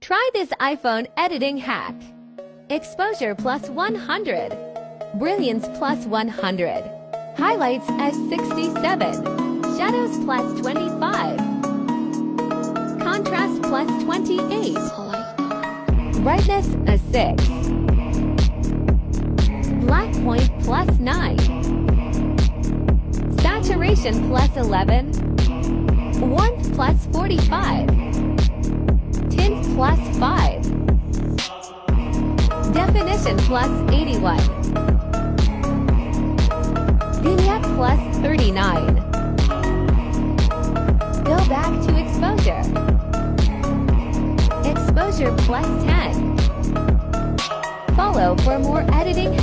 Try this iPhone editing hack. Exposure plus 100. Brilliance plus 100. Highlights as 67. Shadows plus 25. Contrast plus 28. Brightness a 6. Black point plus 9. Saturation plus 11. Warmth plus 45. Tint plus 5. Definition plus 81. Vignette plus 39. Go back to exposure. Exposure plus 10. Follow for more editing